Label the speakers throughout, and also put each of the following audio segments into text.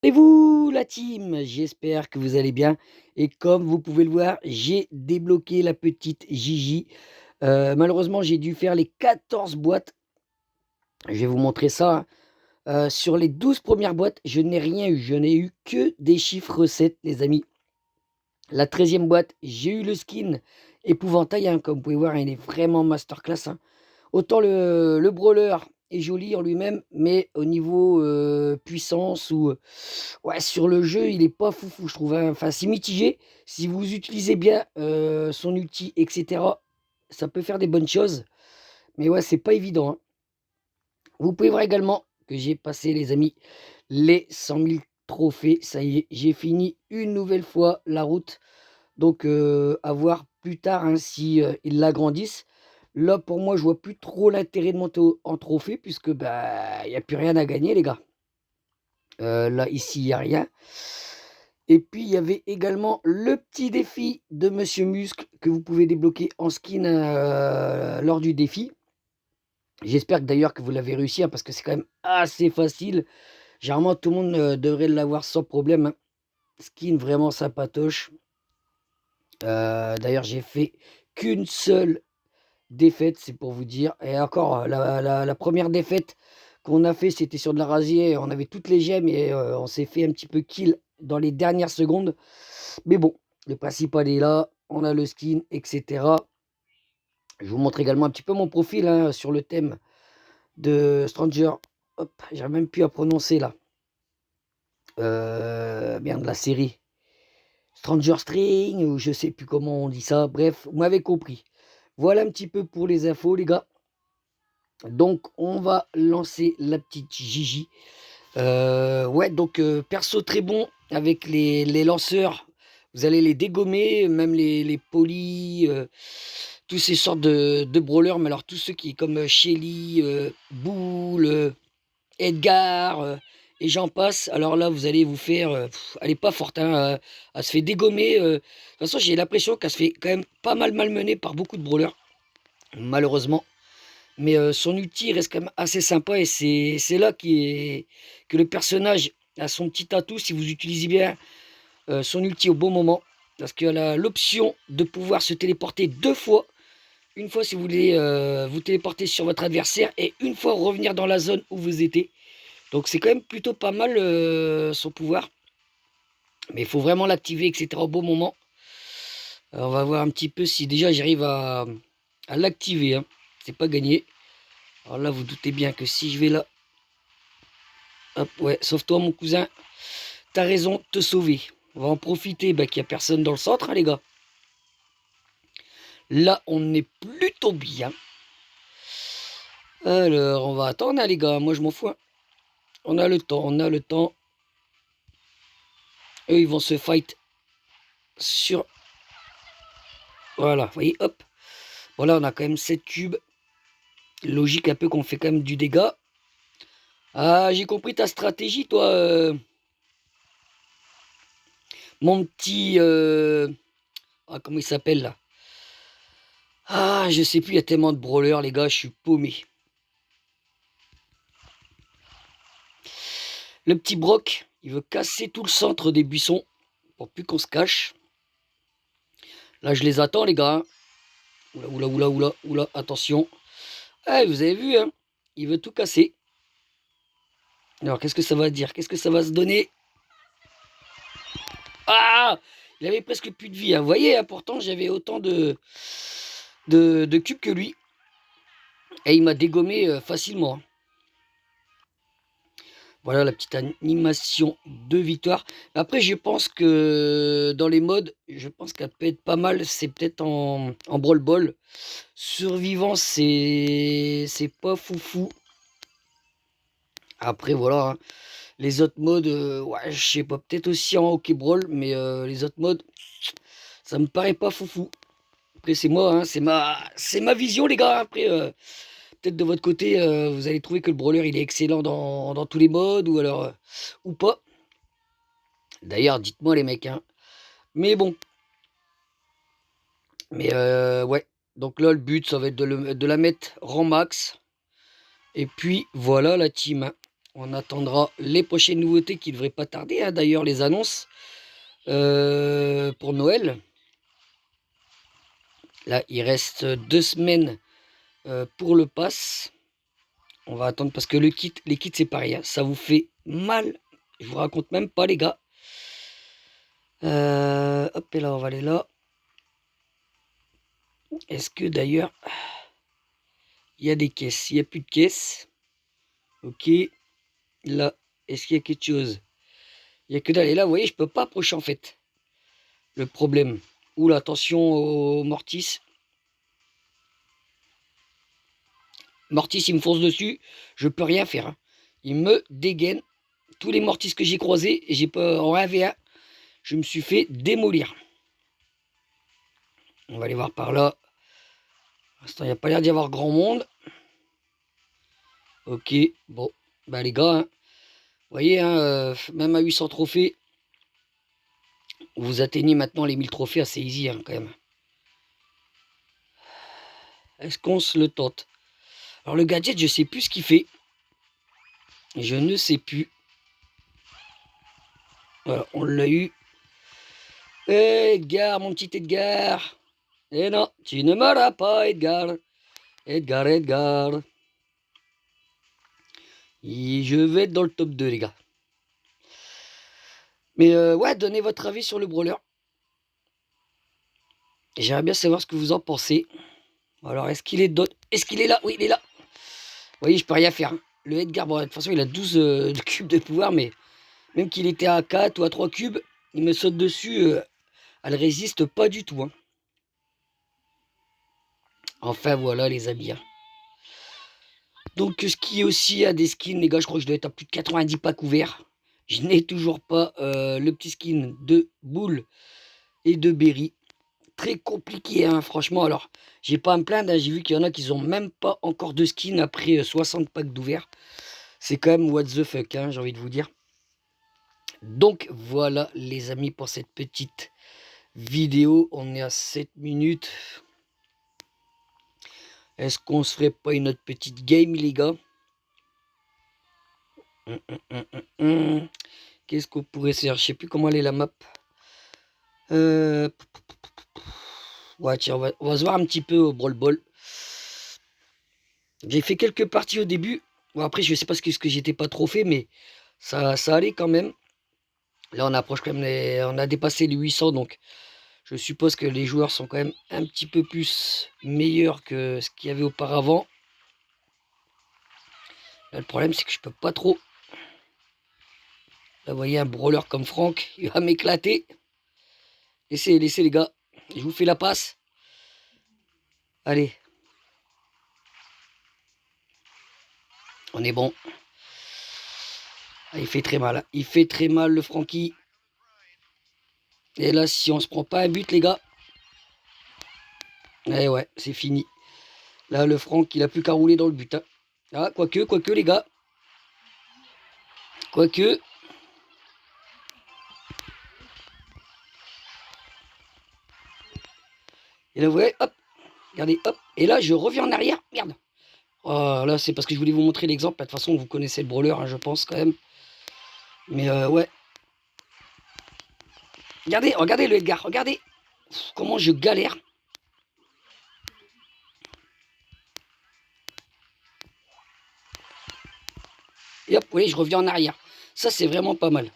Speaker 1: Et vous la team? J'espère que vous allez bien et comme vous pouvez le voir, j'ai débloqué la petite Gigi. Malheureusement, j'ai dû faire les 14 boîtes. Je vais vous montrer ça, hein. Sur les 12 premières boîtes, je n'ai rien eu. Je n'ai eu que des chiffres 7, les amis. La 13e boîte, j'ai eu le skin épouvantail, hein, comme vous pouvez voir, il est vraiment masterclass, hein. Autant le brawler est joli en lui-même, mais au niveau, puissance ou, ouais, sur le jeu, il est pas foufou, je trouve, hein. Enfin, c'est mitigé. Si vous utilisez bien, son ulti et cetera, ça peut faire des bonnes choses, mais ouais, c'est pas évident, hein. Vous pouvez voir également que j'ai passé, les amis, les 100 000 trophées. Ça y est, j'ai fini une nouvelle fois la route. Donc, à voir plus tard, hein, si, ils l'agrandissent. Là, pour moi, je vois plus trop l'intérêt de monter au en trophée puisque, bah, il y a plus rien à gagner les gars. Là, ici, il y a rien et puis il y avait également le petit défi de Monsieur Muscle que vous pouvez débloquer en skin, lors du défi. J'espère que d'ailleurs que vous l'avez réussi, hein, parce que c'est quand même assez facile. Généralement, tout le monde, devrait l'avoir sans problème, hein. Skin vraiment sympatoche. D'ailleurs, j'ai fait qu'une seule défaite, c'est pour vous dire et encore, la 1re défaite qu'on a fait, c'était sur de la rasier, on avait toutes les gemmes et on s'est fait un petit peu kill dans les dernières secondes. Mais bon, le principal est là, on a le skin et cetera. Je vous montre également un petit peu mon profil, hein, sur le thème de Stranger hop, j'arrive même plus à prononcer là. Merde, la série Stranger String ou je sais plus comment on dit ça, bref, vous m'avez compris. Voilà un petit peu pour les infos les gars. Donc on va lancer la petite Gigi. Ouais donc perso très bon avec les lanceurs. Vous allez les dégommer, même les polis, tous ces sortes de brawlers, mais alors tous ceux qui comme, Shelly, Bull, Edgar, et j'en passe. Alors là, vous allez vous faire, elle est pas forte, hein, elle se fait dégommer, de toute façon, j'ai l'impression qu'elle se fait quand même pas mal malmenée par beaucoup de brawlers, malheureusement. Mais son ulti reste quand même assez sympa et c'est là que le personnage a son petit atout si vous utilisez bien, son ulti au bon moment. Parce qu'elle a l'option de pouvoir se téléporter 2 fois. Une fois si vous voulez, vous téléporter sur votre adversaire et une fois revenir dans la zone où vous étiez. Donc c'est quand même plutôt pas mal, son pouvoir. Mais il faut vraiment l'activer et cetera au bon moment. Alors on va voir un petit peu si déjà j'arrive à l'activer, hein. C'est pas gagné. Alors là, vous doutez bien que si je vais là, hop, ouais, sauve-toi mon cousin, t'as raison de te sauver. On va en profiter bah, qu'il n'y a personne dans le centre, hein, les gars. Là, on est plutôt bien. Alors, on va attendre, hein, les gars. Moi, je m'en fous, hein. On a le temps, on a le temps. Eux, ils vont se fight sur... Voilà, vous voyez, hop. Voilà, on a quand même 7 cubes. Logique un peu qu'on fait quand même du dégât. Ah, j'ai compris ta stratégie, toi, mon petit... Ah, comment il s'appelle, là? Ah, je sais plus, il y a tellement de brawlers, les gars, je suis paumé. Le petit Brock, il veut casser tout le centre des buissons pour plus qu'on se cache. Là, je les attends, les gars, hein. Oula, oula, oula, oula, oula, attention. Ah, vous avez vu, hein? Il veut tout casser. Alors, qu'est-ce que ça va dire? Qu'est-ce que ça va se donner? Ah! Il avait presque plus de vie, hein. Vous voyez, hein, pourtant, j'avais autant de cubes que lui. Et il m'a dégommé facilement. Voilà la petite animation de victoire. Après, je pense que dans les modes, je pense qu'elle peut être pas mal. C'est peut-être en Brawl Ball. Survivant, c'est pas foufou. Après, voilà, hein. Les autres modes, ouais, je sais pas. Peut-être aussi en Hockey Brawl, mais les autres modes, ça me paraît pas foufou. Après, c'est moi, hein, c'est ma vision, les gars. Après, peut-être de votre côté, vous allez trouver que le brawler, il est excellent dans tous les modes, ou alors, ou pas. D'ailleurs, dites-moi les mecs, hein. Mais bon, mais ouais. Donc là, le but, ça va être de la mettre rang max. Et puis, voilà la team, hein. On attendra les prochaines nouveautés qui ne devraient pas tarder. Hein. D'ailleurs, les annonces pour Noël. Là, il reste 2 semaines pour le pass. On va attendre parce que les kits c'est pareil. Hein. Ça vous fait mal. Je vous raconte même pas, les gars. Hop, et là, on va aller là. Est-ce que d'ailleurs, il y a des caisses? Il n'y a plus de caisses. Ok. Là, est-ce qu'il y a quelque chose? Il n'y a que dalle. Et là, vous voyez, je peux pas approcher en fait. Le problème. Oula, attention au Mortis. Mortis, il me fonce dessus. Je peux rien faire. Hein. Il me dégaine. Tous les Mortis que j'ai croisés, j'ai pas en 1v1, je me suis fait démolir. On va aller voir par là. Pour l'instant, il n'y a pas l'air d'y avoir grand monde. Ok, bon. Bah les gars, hein, vous voyez, hein, même à 800 trophées, vous atteignez maintenant les 1000 trophées assez easy hein, quand même. Est-ce qu'on se le tente? Alors le gadget, je sais plus ce qu'il fait. Je ne sais plus. Voilà, on l'a eu. Edgar, mon petit Edgar. Eh non, tu ne m'auras pas, Edgar. Edgar, Edgar. Et je vais être dans le top 2, les gars. Mais ouais, donnez votre avis sur le brawler. J'aimerais bien savoir ce que vous en pensez. Alors, est-ce qu'il est là? Oui, il est là. Vous voyez, je peux rien faire. Hein. Le Edgar, bon, de toute façon, il a 12 de cubes de pouvoir, mais même qu'il était à 4 ou à 3 cubes, il me saute dessus. Elle résiste pas du tout. Hein. Enfin, voilà, les amis. Hein. Donc, ce qui est aussi à des skins, les gars, je crois que je dois être à plus de 90 packs ouverts. Je n'ai toujours pas le petit skin de Boule et de Berry. Très compliqué, hein, franchement. Alors, j'ai pas à me plaindre. Hein, j'ai vu qu'il y en a qui ont même pas encore de skins après 60 packs d'ouverts. C'est quand même what the fuck, hein, j'ai envie de vous dire. Donc, voilà, les amis, pour cette petite vidéo. On est à 7 minutes. Est-ce qu'on se ferait pas une autre petite game, les gars? Qu'est-ce qu'on pourrait faire? Je sais plus comment elle est la map. Ouais, tiens, on va se voir un petit peu au Brawl Ball. J'ai fait quelques parties au début. Bon, après, je sais pas ce que j'étais pas trop fait, mais ça allait quand même. Là, on approche quand même, on a dépassé les 800, donc je suppose que les joueurs sont quand même un petit peu plus meilleurs que ce qu'il y avait auparavant. Là, le problème, c'est que je peux pas trop. Là, vous voyez, un brawler comme Franck, il va m'éclater. Laissez les gars. Je vous fais la passe. Allez. On est bon. Ah, il fait très mal. Hein. Il fait très mal, le Francky. Et là, si on se prend pas un but, les gars. Eh ouais, c'est fini. Là, le Franck, il a plus qu'à rouler dans le but. Hein. Ah, quoique, les gars. Quoique. Et là, vous voyez, hop. Regardez, hop. Et là, je reviens en arrière. Merde. Oh, là, c'est parce que je voulais vous montrer l'exemple. De toute façon, vous connaissez le brawler, hein, je pense, quand même. Mais ouais. Regardez le Edgar. Regardez. Pff, comment je galère. Et hop, vous voyez, je reviens en arrière. Ça, c'est vraiment pas mal.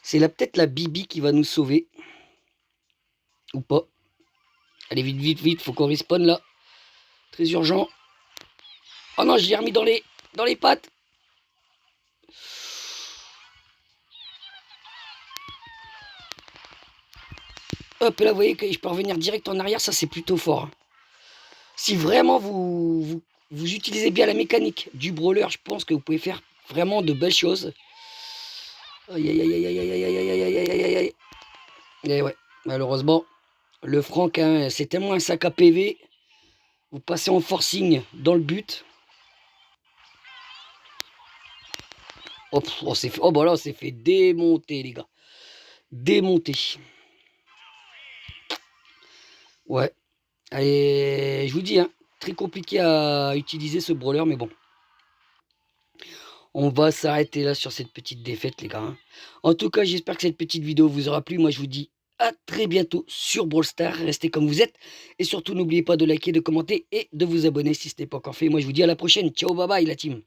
Speaker 1: C'est là peut-être la Bibi qui va nous sauver. Ou pas. Allez, vite. Faut qu'on respawn là. Très urgent. Oh non, je l'ai remis dans les pattes. Hop, là, vous voyez que je peux revenir direct en arrière. Ça, c'est plutôt fort. Hein. Si vraiment vous utilisez bien la mécanique du brawler, je pense que vous pouvez faire vraiment de belles choses. Aïe, aïe, aïe, aïe, aïe, aïe, aïe, aïe, aïe, aïe, aïe, aïe. Et ouais, malheureusement, le Franck, hein, c'est tellement un sac à PV. Vous passez en forcing dans le but. Oh, oh bah là, on s'est fait démonter, les gars. Démonter. Ouais. Allez, je vous dis, hein, très compliqué à utiliser ce brawler, mais bon. On va s'arrêter là sur cette petite défaite, les gars, hein. En tout cas, j'espère que cette petite vidéo vous aura plu. Moi, je vous dis à très bientôt sur Brawl Stars. Restez comme vous êtes. Et surtout, n'oubliez pas de liker, de commenter et de vous abonner si ce n'est pas encore fait. Moi, je vous dis à la prochaine. Ciao, bye bye, la team.